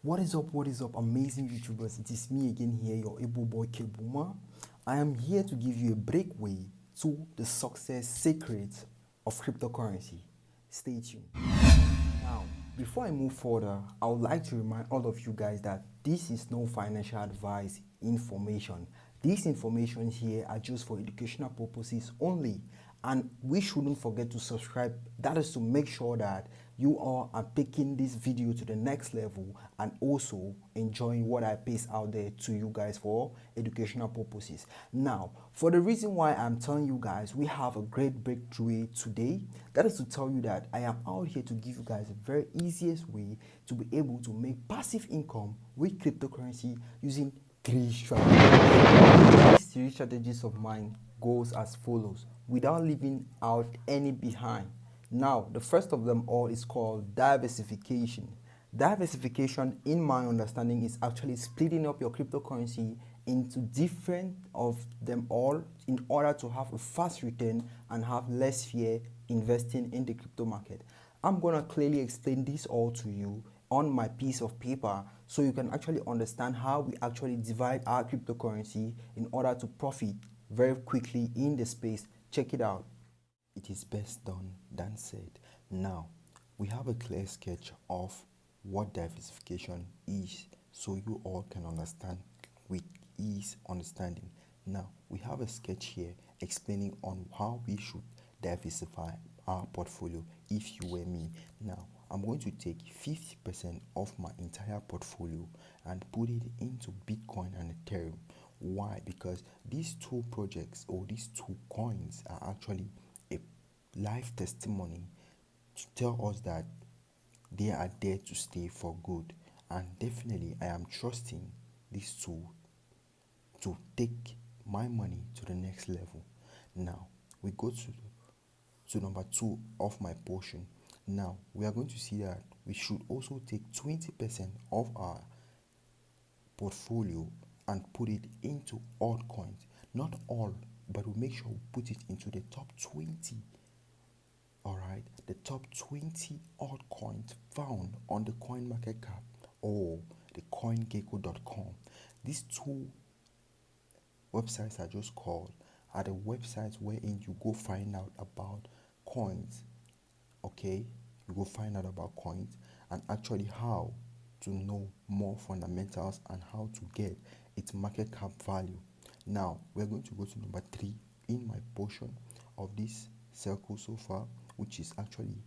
What is up, amazing YouTubers? It is me again here, your able boy Kebuma. I am here to give you a breakaway to the success secrets of cryptocurrency. Stay tuned. Now, before I move further, I would like to remind all of you guys that this is no financial advice information. These information here are just for educational purposes only, and we shouldn't forget to subscribe. That is to make sure that you all are taking this video to the next level and also enjoying what I paste out there to you guys for educational purposes. Now, for the reason why I'm telling you guys we have a great breakthrough today, that is to tell you that I am out here to give you guys a very easiest way to be able to make passive income with cryptocurrency using 3 strategies. These 3 strategies of mine goes as follows without leaving out any behind. Now, the first of them all is called diversification. Diversification, in my understanding, is actually splitting up your cryptocurrency into different of them all in order to have a fast return and have less fear investing in the crypto market. I'm going to clearly explain this all to you on my piece of paper so you can actually understand how we actually divide our cryptocurrency in order to profit very quickly in the space. Check it out. It is best done than said. Now, we have a clear sketch of what diversification is so you all can understand with ease understanding. Now, we have a sketch here explaining on how we should diversify our portfolio if you were me. Now, I'm going to take 50% of my entire portfolio and put it into Bitcoin and Ethereum. Why? Because these two projects or these two coins are actually a life testimony to tell us that they are there to stay for good. And definitely I am trusting these two to take my money to the next level. Now we go to number 2 of my portion. Now we are going to see that we should also take 20% of our portfolio and put it into altcoins. Not all, but we make sure we put it into the top 20. Alright, the top 20 altcoins found on the CoinMarketCap or the CoinGecko.com. These two websites I just called are the websites wherein you go find out about coins. Okay, you go find out about coins and actually how to know more fundamentals and how to get its market cap value. Now we're going to go to number 3 in my portion of this circle so far, which is actually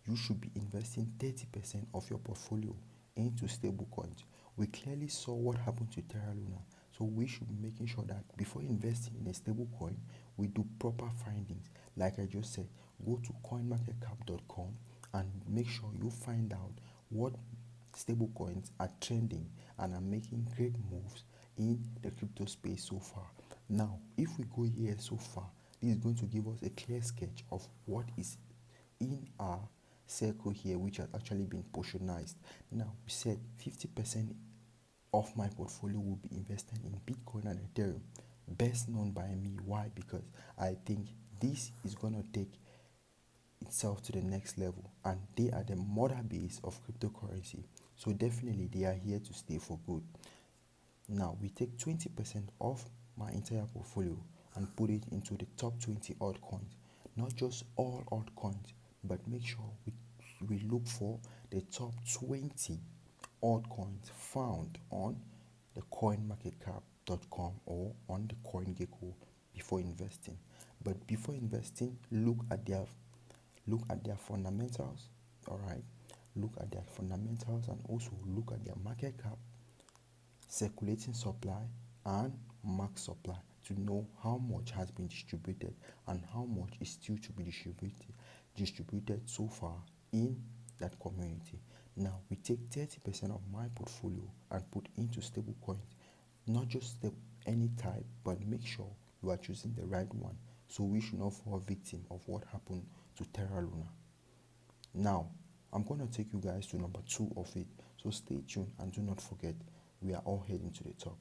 you should be investing 30% of your portfolio into stable coins. We clearly saw what happened to Terra Luna, so we should be making sure that before investing in a stable coin, we do proper findings. Like I just said, go to coinmarketcap.com and make sure you find out what stable coins are trending and are making great moves in the crypto space so far. Now, if we go here so far, this is going to give us a clear sketch of what is in our circle here, which has actually been portionized. Now, we said 50% of my portfolio will be invested in Bitcoin and Ethereum, best known by me. Why? Because I think this is going to take itself to the next level and they are the mother base of cryptocurrency, so definitely they are here to stay for good. Now we take 20% of my entire portfolio and put it into the top 20 altcoins. Not just all altcoins, but make sure we look for the top 20 altcoins found on the coinmarketcap.com or on the CoinGecko before investing. But before investing, look at their fundamentals. All right, look at their fundamentals and also look at their market cap, circulating supply and max supply to know how much has been distributed and how much is still to be distributed so far in that community. Now we take 30% of my portfolio and put into stable coins, not just any type, but make sure you are choosing the right one so we should not fall victim of what happened to Terra Luna. Now I'm going to take you guys to number 2 of it, so stay tuned and do not forget we are all heading to the top.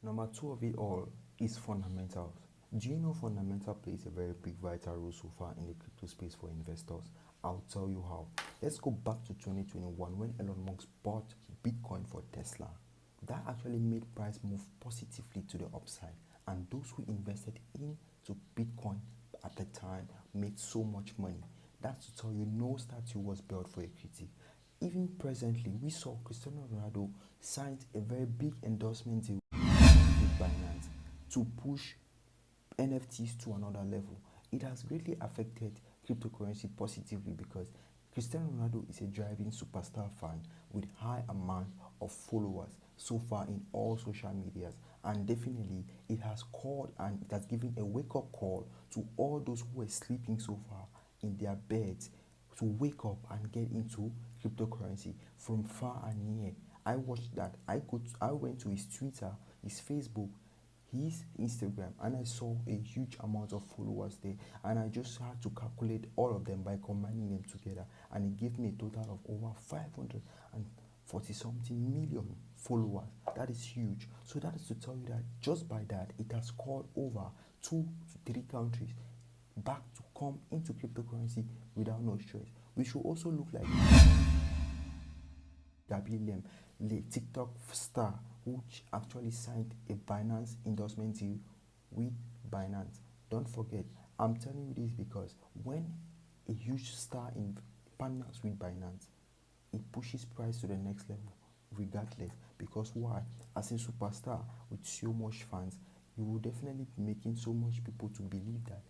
Number 2 of it all is fundamentals. Do you know fundamental plays a very big vital role so far in the crypto space for investors? I'll tell you how. Let's go back to 2021 when Elon Musk bought Bitcoin for Tesla. That actually made price move positively to the upside, and those who invested into Bitcoin at the time made so much money. That's to tell you no statue was built for a critic. Even presently, we saw Cristiano Ronaldo signed a very big endorsement deal with Binance to push NFTs to another level. It has greatly affected cryptocurrency positively because Cristiano Ronaldo is a driving superstar fan with high amount of followers so far in all social medias, and definitely it has called and it has given a wake-up call to all those who were sleeping so far in their beds to wake up and get into cryptocurrency from far and near. I watched that. I went to his Twitter, his Facebook, his Instagram, and I saw a huge amount of followers there, and I just had to calculate all of them by combining them together, and it gave me a total of over 540 something million followers. That is huge. So that is to tell you that just by that it has called over 2 to 3 countries back to come into cryptocurrency without no stress. We should also look like WLM, the TikTok star, which actually signed a Binance endorsement deal with Binance. Don't forget, I'm telling you this because when a huge star in partners with Binance, it pushes price to the next level regardless. Because why? As a superstar with so much fans, you will definitely be making so much people to believe that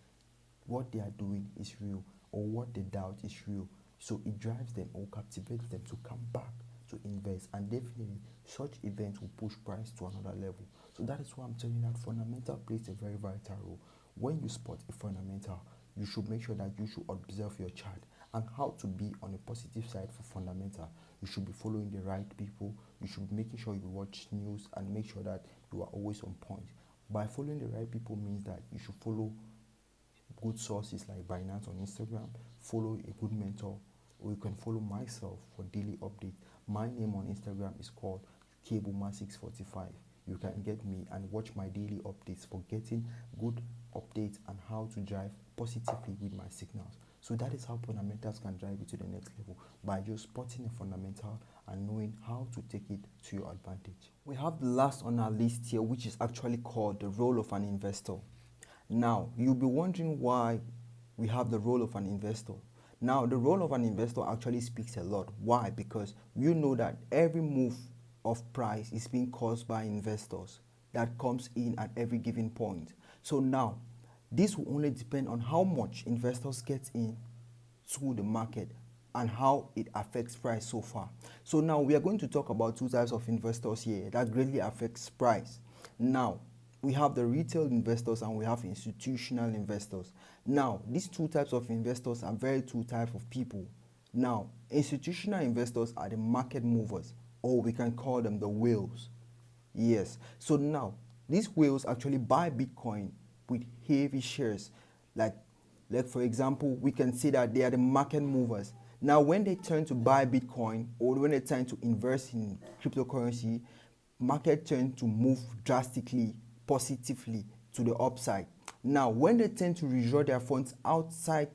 what they are doing is real, or what they doubt is real. So it drives them or captivates them to come back to invest, and definitely such events will push price to another level. So that is why I'm telling you that fundamental plays a very vital role. When you spot a fundamental, you should make sure that you should observe your chart and how to be on a positive side for fundamental. You should be following the right people. You should be making sure you watch news and make sure that you are always on point. By following the right people means that you should follow good sources like Binance on Instagram, follow a good mentor, or you can follow myself for daily update. My name on Instagram is called Kabuma645. You can get me and watch my daily updates for getting good updates and how to drive positively with my signals. So that is how fundamentals can drive you to the next level, by just spotting a fundamental and knowing how to take it to your advantage. We have the last on our list here, which is actually called the role of an investor. Now, you'll be wondering why we have the role of an investor. Now, the role of an investor actually speaks a lot. Why? Because you know that every move of price is being caused by investors that comes in at every given point. So now, this will only depend on how much investors get in to the market and how it affects price so far. So now we are going to talk about 2 types of investors here that greatly affects price. Now, we have the retail investors and we have institutional investors. Now, these 2 types of investors are very 2 types of people. Now, institutional investors are the market movers, or we can call them the whales. Yes. So now, these whales actually buy Bitcoin with heavy shares. Like for example, we can see that they are the market movers. Now, when they turn to buy Bitcoin or when they turn to invest in cryptocurrency, market turn to move drastically, positively to the upside. Now, when they tend to withdraw their funds outside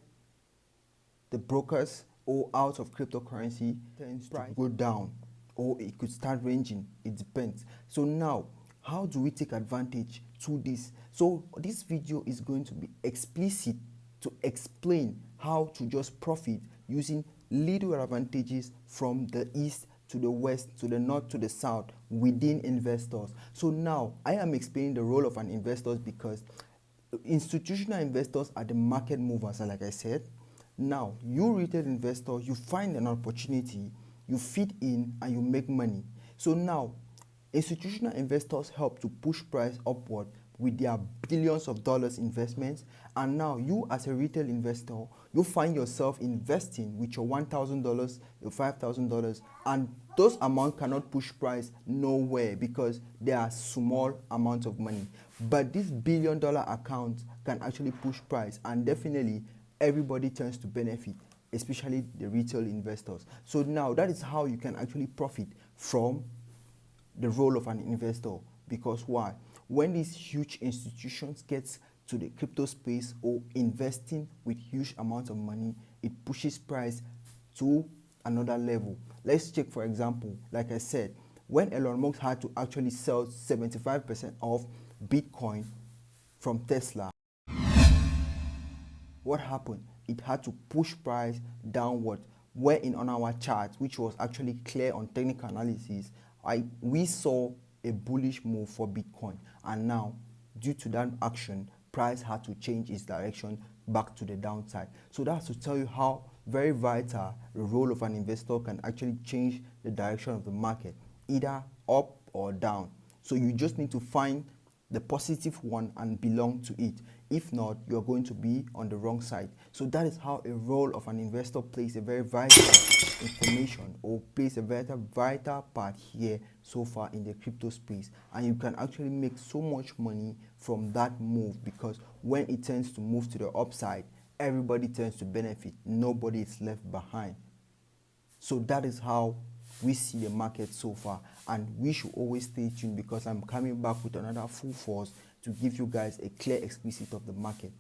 the brokers or out of cryptocurrency, tends to go down, or it could start ranging. It depends. So now, how do we take advantage to this? So this video is going to be explicit to explain how to just profit using little advantages from the east to the west, to the north, to the south within investors. So now I am explaining the role of an investor because institutional investors are the market movers, like I said. Now, you retail investor, you find an opportunity, you fit in and you make money. So now, institutional investors help to push price upward with their billions of dollars investments, and now you as a retail investor, you find yourself investing with your $1,000, your $5,000, and those amounts cannot push price nowhere because they are small amounts of money. But this billion-dollar account can actually push price, and definitely everybody turns to benefit, especially the retail investors. So now that is how you can actually profit from the role of an investor. Because why? When these huge institutions get to the crypto space or investing with huge amounts of money, it pushes price to another level. Let's check, for example, like I said, when Elon Musk had to actually sell 75% of Bitcoin from Tesla, what happened? It had to push price downward. Wherein on our chart, which was actually clear on technical analysis, we saw a bullish move for Bitcoin, and now due to that action, price had to change its direction back to the downside. So that's to tell you how very vital the role of an investor can actually change the direction of the market, either up or down. So you just need to find the positive one and belong to it. If not, you're going to be on the wrong side. So that is how a role of an investor plays a very vital information, or plays a very vital part here so far in the crypto space. And you can actually make so much money from that move, because when it tends to move to the upside, everybody tends to benefit. Nobody is left behind. So that is how we see the market so far, and we should always stay tuned, because I'm coming back with another full force to give you guys a clear explicit of the market.